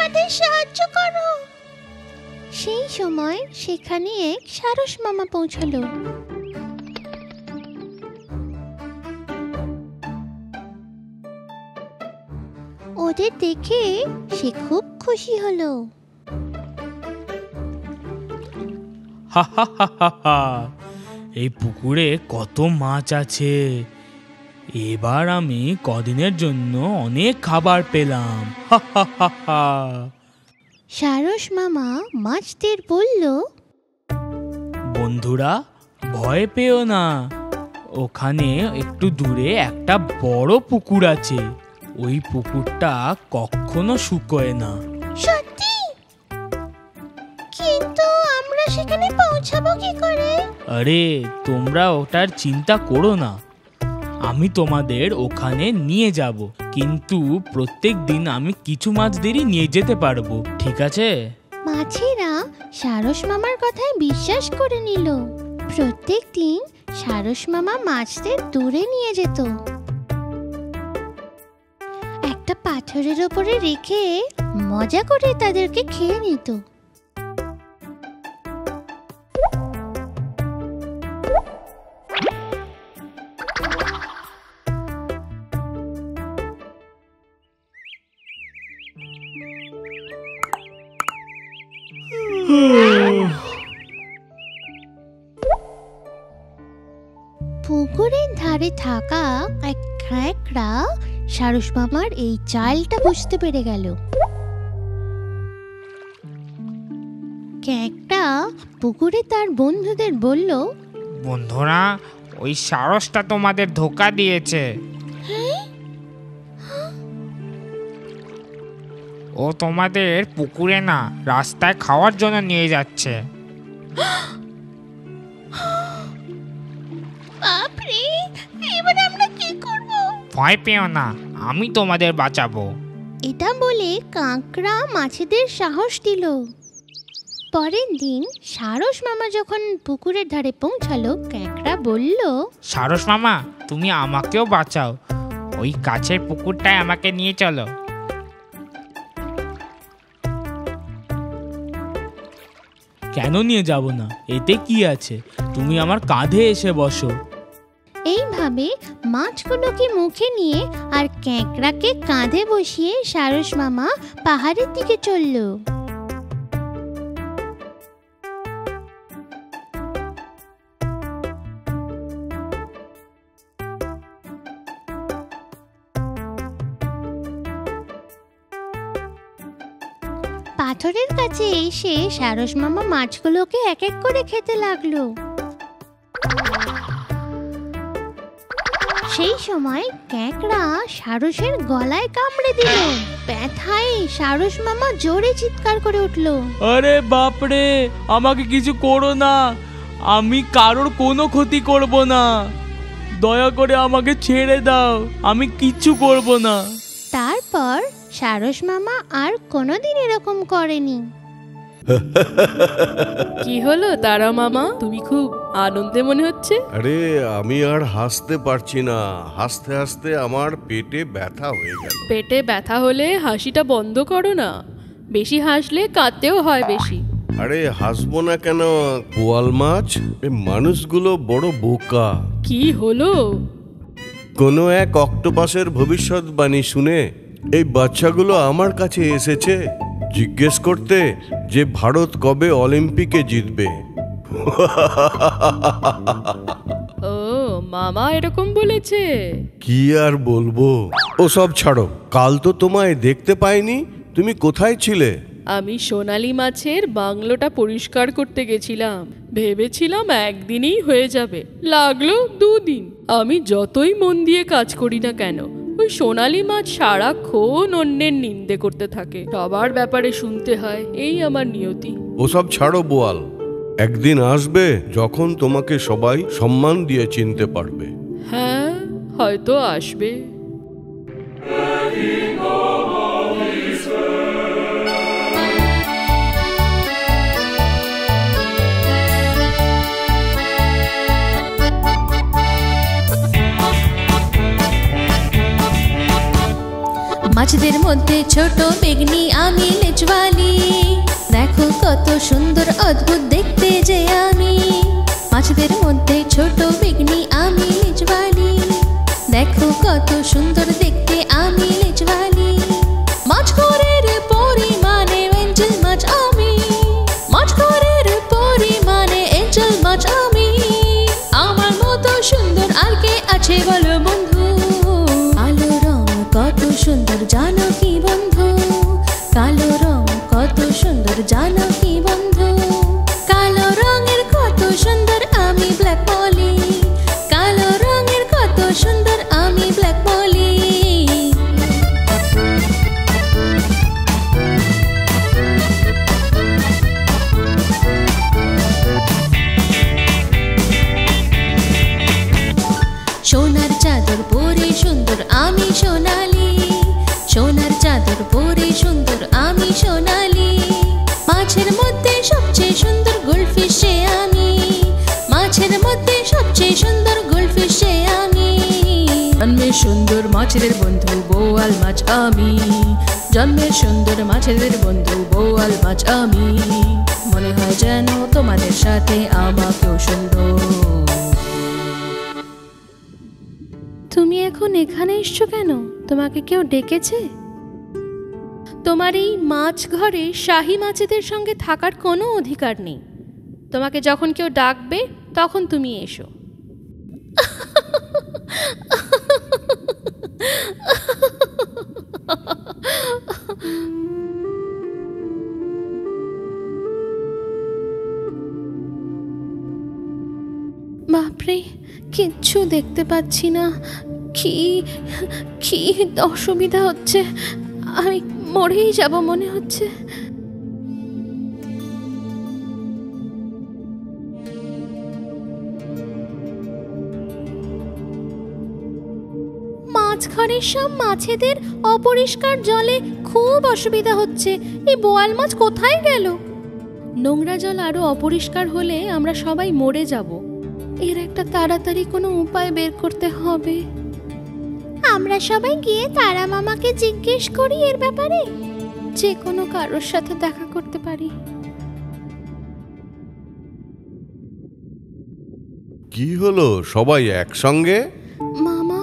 আমাদের সাহায্য করো। সেই সময় সেখানে এক সারস মামা পৌঁছলো। ওদের দেখে সে খুব খুশি হলো। হা হা হা হা হা, এই পুকুরে কত মাছ আছে। এবার আমি কদিনের জন্য অনেক খাবার পেলাম। হা হা হা হা। সারস মামা মাছদের বলল, বন্ধুরা, ভয় পেও না। ওখানে একটু দূরে একটা বড় পুকুর আছে। ওই পুকুরটা কখনো শুকোয় না। সত্যি? কিন্তু আমরা সেখানে পৌঁছাবো কি করে? আরে, তোমরা ওটার চিন্তা করো না। আমি তোমাদের ওখানে নিয়ে যাব, কিন্তু প্রত্যেক দিন আমি কিছু মাছদেরই নিয়ে যেতে পারবো, ঠিক আছে? মাছেরা সারস মামার কথায় বিশ্বাস করে নিল। প্রত্যেক দিন সারস মামা মাছদের দূরে নিয়ে যেত। একটা পাথরের উপরে রেখে মজা করে তাদেরকে খেয়ে নিত। পুকুরের ধারে থাকা এক ক্যাঁকড়া সারস মামার এই চালটা বুঝতে পেরে গেল। ক্যাঁকড়া পুকুরে তার বন্ধুদের বলল, বন্ধুরা, ওই সারসটা তোমাদের ধোঁকা দিয়েছে। ও তোমাদের পুকুরে না, রাস্তায় খাওয়ার জন্য নিয়ে যাচ্ছে। বাপরে, এবার আমরা কি করব? ভয় পেও না, আমি তোমাদের বাঁচাবো। এটা বলে কাঁকড়া মাছেদের সাহস দিল। পরের দিন সারস মামা যখন পুকুরের ধারে পৌঁছালো, ক্যাঁকড়া বলল, সারস মামা, তুমি আমাকেও বাঁচাও। ওই কাছের পুকুরটায় আমাকে নিয়ে চলো। কেন নিয়ে যাব না? এতে কি আছে? তুমি আমার কাঁধে এসে বসো। এইভাবে মাছগুলোকে মুখে নিয়ে আর ক্যাঁকড়াকে কাঁধে বসিয়ে সারস মামা পাহাড়ের দিকে চলল। পাথরের কাছে এসে সারস মামা মাছগুলোকে এক এক করে খেতে লাগলো। সেই সময় ক্যাঁকড়া সারসের গলায় কামড়ে দিল। ব্যথায় সারস মামা জোরে চিৎকার করে উঠল, আরে বাপরে, আমাকে কিছু করো না। আমি কারোর কোনো ক্ষতি করব না। দয়া করে আমাকে ছেড়ে দাও, আমি কিচ্ছু করব না। তারপর সারস মামা আর কোনোদিন এরকম করেনি। কি হলো তারা মামা, তুমি খুব আনন্দে মনে হচ্ছে? আরে, আমি আর হাসতে পারছি না। হাসতে হাসতে আমার পেটে ব্যথা হয়ে গেল। পেটে ব্যথা হলে হাসিটা বন্ধ করো না। বেশি হাসলে কাঁদতেও হয় বেশি। আরে, হাসবো না কেন? বোয়াল মাছ, এই মানুষগুলো বড় বোকা। কি হলো? কোনো এক অক্টোপাসের ভবিষ্যৎবাণী শুনে এই বাচ্চাগুলো আমার কাছে এসেছে জিজ্ঞেস করতে যে ভারত কবে অলিম্পিকে জিতবে। ও মামা এরকম বলেছে? কি আর বলবো, ও সব ছাড়ো। কাল তো তোমায় দেখতে পাইনি, তুমি কোথায় ছিলে? আমি সোনালি মাছের বাংলোটা পরিষ্কার করতে গেছিলাম। ভেবেছিলাম একদিনেই হয়ে যাবে, লাগলো 2 দিন। আমি যতই মন দিয়ে কাজ করি না কেন, ওই সোনালি মাছ সারাক্ষণ অন্যের নিন্দে করতে থাকে। সবার ব্যাপারে শুনতে হয়, এই আমার নিয়তি। ওসব ছাড়ো বোয়াল, একদিন আসবে যখন তোমাকে সবাই সম্মান দিয়ে চিনতে পারবে। হ্যাঁ, হয়তো আসবে। মাছদের মধ্যে ছোট বেগনি আমি লেজওয়ালি, দেখো কত সুন্দর অদ্ভুত দেখতে যে আমি। মাছদের মধ্যে ছোট বেগনি আমি লেজওয়ালি, দেখো কত সুন্দর দেখতে আমি লেজওয়ালি। মাছ ঘরের পরিমাণে এঞ্জেল মাছ আমি, মাছ ঘরের পরিমাণে এঞ্জেল মাছ আমি। আমার মতো সুন্দর আর কে আছে বলো বন্ধু? কালো রং কত সুন্দর জানো কি বন্ধু? কালো রং কত সুন্দর জানো কি বন্ধু? কালো রঙের কত সুন্দর আমি ব্ল্যাক মলি, কালো রঙের কত সুন্দর আমি ব্ল্যাক মলি। সোনার চাদর পরে সুন্দর আমি সোনালি, সোনার চাদর পরে সুন্দর আমি সোনালি। মাছের মধ্যে সবচেয়ে সুন্দর গোল্ডফিশ আমি, মাছের মধ্যে সবচেয়ে সুন্দর গোল্ডফিশ আমি। জন্মের সুন্দর মাছেদের বন্ধু বোয়াল মাছ আমি, জন্মের সুন্দর মাছেদের বন্ধু বোয়াল মাছ আমি। মনে হয় যেন তোমাদের সাথে আমাকেও সুন্দর। তুমি এখন এখানে এসছো কেন? তোমাকে কেউ ডেকেছে? তোমার এই মাছ ঘরে শাহী মাছেদের সঙ্গে থাকার কোনো অধিকার নেই। তোমাকে যখন কেউ ডাকবে তখন তুমি এসো। বাপরে, কিচ্ছু দেখতে পাচ্ছি না। কি কি অসুবিধা হচ্ছে, আমি মরেই যাব মনে হচ্ছে। মাছঘরের সব মাছেদের অপরিষ্কার জলে খুব অসুবিধা হচ্ছে। এই বোয়াল মাছ কোথায় গেল? নোংরা জল আরো অপরিষ্কার হলে আমরা সবাই মরে যাব। এর একটা তাড়াতাড়ি কোনো উপায় বের করতে হবে। আমরা সবাই গিয়ে তারা মামাকে জিজ্ঞেস করি এর ব্যাপারে, যে কোনো কারোর সাথে দেখা করতে পারি। কি হলো সবাই একসঙ্গে? মামা,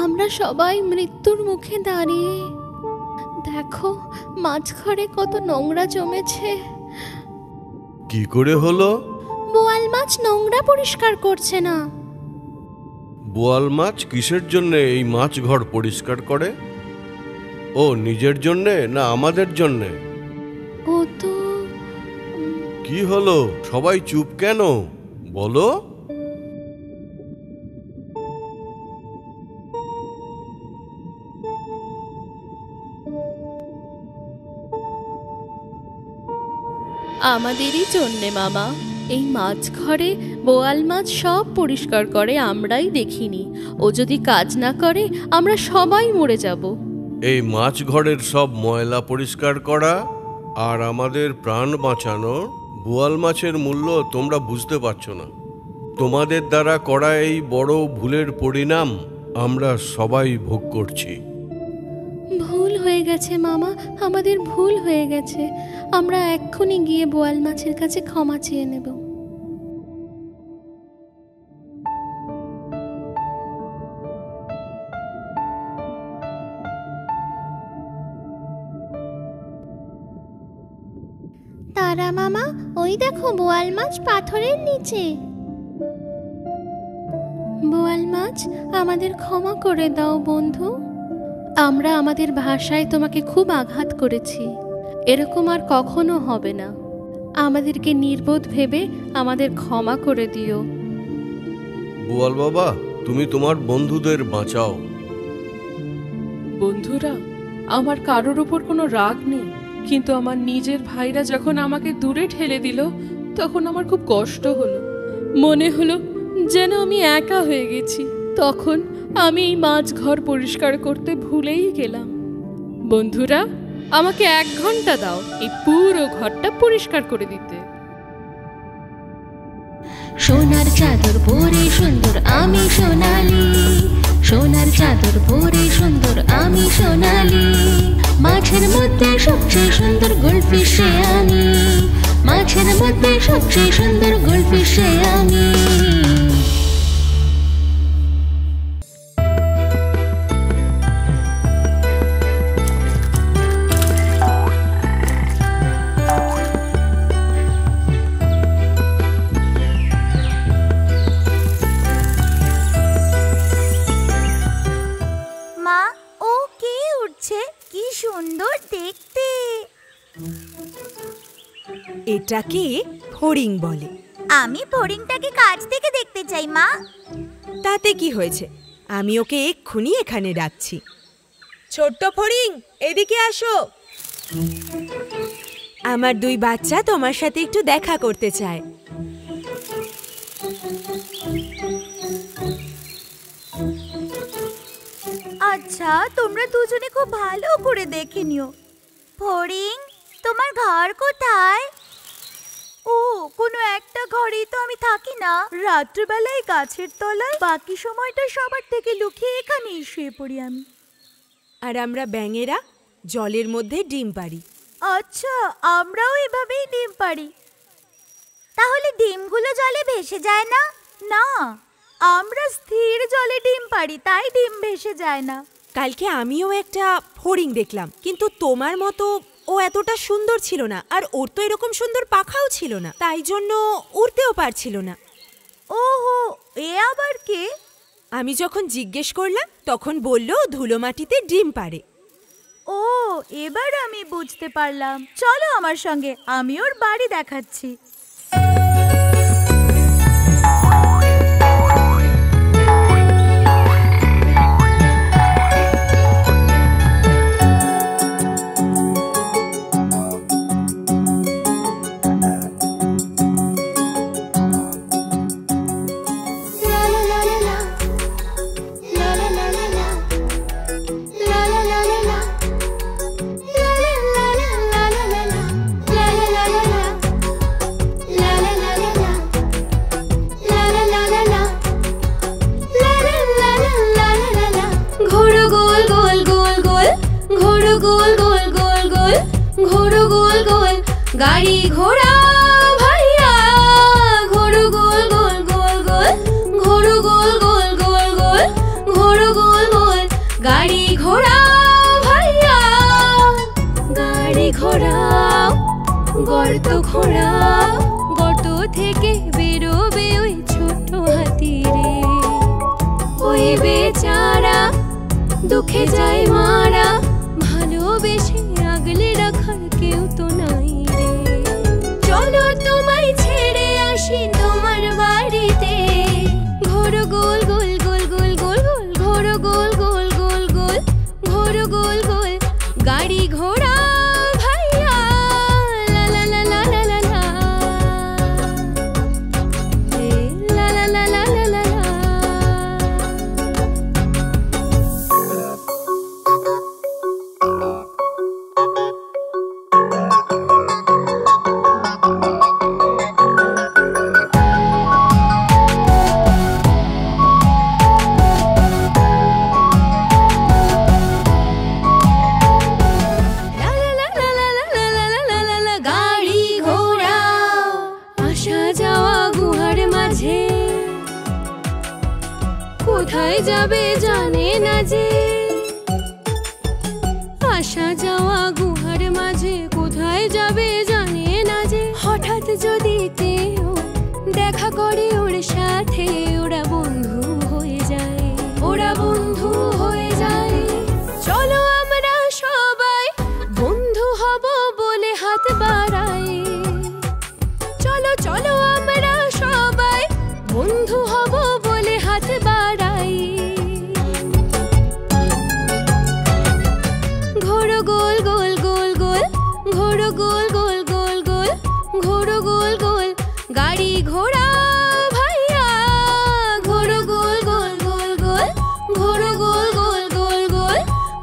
আমরা সবাই মৃত্যুর মুখে দাঁড়িয়ে। দেখো মাছঘরে কত নোংরা জমেছে। কি করে হলো? বোয়াল মাছ নোংরা পরিষ্কার করছে না। বোয়াল মাছ কিসের জন্য এই মাছ ঘর পরিষ্কার করে? ও নিজের জন্যে না আমাদের জন্যে? ও তো কি হলো সবাই চুপ কেন বলো? আমাদেরই জন্যে মামা। এই মাছ ঘরে বোয়াল মাছ সব পরিষ্কার করে, আমরাই দেখিনি। ও যদি কাজ না করে আমরা সবাই মরে যাব। এই মাছ ঘরের সব ময়লা পরিষ্কার করা আর আমাদের প্রাণ বাঁচানো, বোয়াল মাছের মূল্য তোমরা বুঝতে পারছো না। তোমাদের দ্বারা করা এই বড় ভুলের পরিণাম আমরা সবাই ভোগ করছি। ভুল হয়ে গেছে মামা, আমাদের ভুল হয়ে গেছে। আমরা এক্ষুনি গিয়ে বোয়াল মাছের কাছে ক্ষমা চেয়ে নেব। তারা মামা, ওই দেখো বোয়াল মাছ পাথরের নিচে। বোয়াল মাছ, আমাদের ক্ষমা করে দাও বন্ধু। আমরা আমাদের ভাষায় তোমাকে খুব আঘাত করেছি। এরকম আর কখনো হবে না। আমাদেরকে নির্বোধ ভেবে আমাদের ক্ষমা করে দিও। বোয়াল বাবা, তুমি তোমার বন্ধুদের বাঁচাও। বন্ধুরা, আমার কারোর উপর কোনো রাগ নেই, কিন্তু আমার নিজের ভাইরা যখন আমাকে দূরে ঠেলে দিল তখন আমার খুব কষ্ট হলো। মনে হলো যেন আমি একা হয়ে গেছি। তখন আমি এই মাছ ঘর পরিষ্কার করতে ভুলেই গেলাম। বন্ধুরা, আমাকে 1 ঘন্টা দাও এই পুরো ঘরটা পরিষ্কার করে দিতে। সোনার চাদর পরে সুন্দর আমি সোনালি, সোনার চাদর পরে সুন্দর আমি সোনালি। সবচেয়ে সুন্দর গোল্ডফিশ সে আমি, মাছের মধ্যে সবচেয়ে সুন্দর গোল্ডফিশ সে আমি। মা, ও কে উঠছে? কি সুন্দর দেখতে। এটাকে ফড়িং বলে। আমি ফড়িংটাকে কাছ থেকে দেখতে চাই মা। তাতে কি হয়েছে, আমি ওকে এক্ষুনি এখানে ডাকছি। ছোট্ট ফড়িং, এদিকে আসো। আমার দুই বাচ্চা তোমার সাথে একটু দেখা করতে চায়। আচ্ছা, তোমরা দুজনে খুব ভালো করে দেখে নিও। ফড়িং, তোমার ঘর কোথায়? ও, কোনো একটা ঘরেই তো আমি থাকি না। রাত্রিবেলায় গাছের তলায়, বাকি সময়টা সবার থেকে লুকিয়ে এখানেই শুয়ে পড়ি আমি। আর আমরা ব্যাঙেরা জলের মধ্যে ডিম পাড়ি। আচ্ছা, আমরাও এভাবেই ডিম পাড়ি। তাহলে ডিমগুলো জলে ভেসে যায় না? না, আমরা স্থির জলে ডিম পাড়ি, তাই ডিম ভেসে যায় না। কালকে আমিও একটা ফড়িং দেখলাম, কিন্তু তোমার মতো ও এতটা সুন্দর ছিল না, আর ওর তো এরকম সুন্দর পাখাও ছিল না, তাই জন্য উড়তেও পারছিল না। ওহো, এ আবার কে? আমি যখন জিজ্ঞেস করলাম তখন বলল ধুলো মাটিতে ডিম পাড়ে। ও, এবার আমি বুঝতে পারলাম। চলো আমার সঙ্গে, আমি ওর বাড়ি দেখাচ্ছি। গাড়ি ঘোড়া ভাইয়া ঘোড়ো গোল গোল গোল গোল, ঘোড়ো গোল গোল গোল গোল, ঘোড়ো গোল গোল। গাড়ি ঘোড়া ভাইয়া, গাড়ি ঘোড়া গর্ত ঘোড়া, গর্ত থেকে বেরোবে ওই ছোট হাতি রে। ওই বেচারা দুঃখে যায় মারা, ভালোবেসে আগলে রাখার কেউ তো নাই রে। চলো তোমায় ছেড়ে আসি তোমার বাড়িতে, ঘোড়ো গোল গোল গোল গোল গোল গোল, ঘোড়ো গোল গোল গোল গোল, ঘোড়ো গোল গোল। গাড়ি ঘোড়া ভাইয়া লা লা লা লা লা লা লা, লা লা লা লা লা লা লা। কোথায় যাবে জানে না যে, আসা যাওয়া গুহার মাঝে কোথায় যাবে জানে না যে। হঠাৎ যদি কেউ দেখা করে ওর সাথে, ওরা বন্ধু হয়ে যায়, ওরা বন্ধু হয়ে যায়। চলো আমরা সবাই বন্ধু হব বলে হাত বাড়াই, চলো চলো আমরা সবাই বন্ধু হব বলে হাত বাড়াই। ঘোড়ো গোল গোল গোল গোল, ঘোড়ো গোল গোল গোল গোল, ঘোড়ো গোল গোল। গাড়ি ঘোড়া ভাইয়া ঘোড়ো গোল গোল গোল গোল, ঘোড়ো গোল গোল গোল গোল,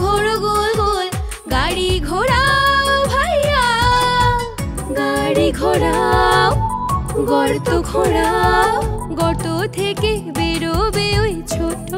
ঘোড়ো গোল গোল। গাড়ি ঘোড়া ভাইয়া, গাড়ি ঘোড়া গর্ত ঘোড়া, গর্ত থেকে বেরোবে ওই ছোট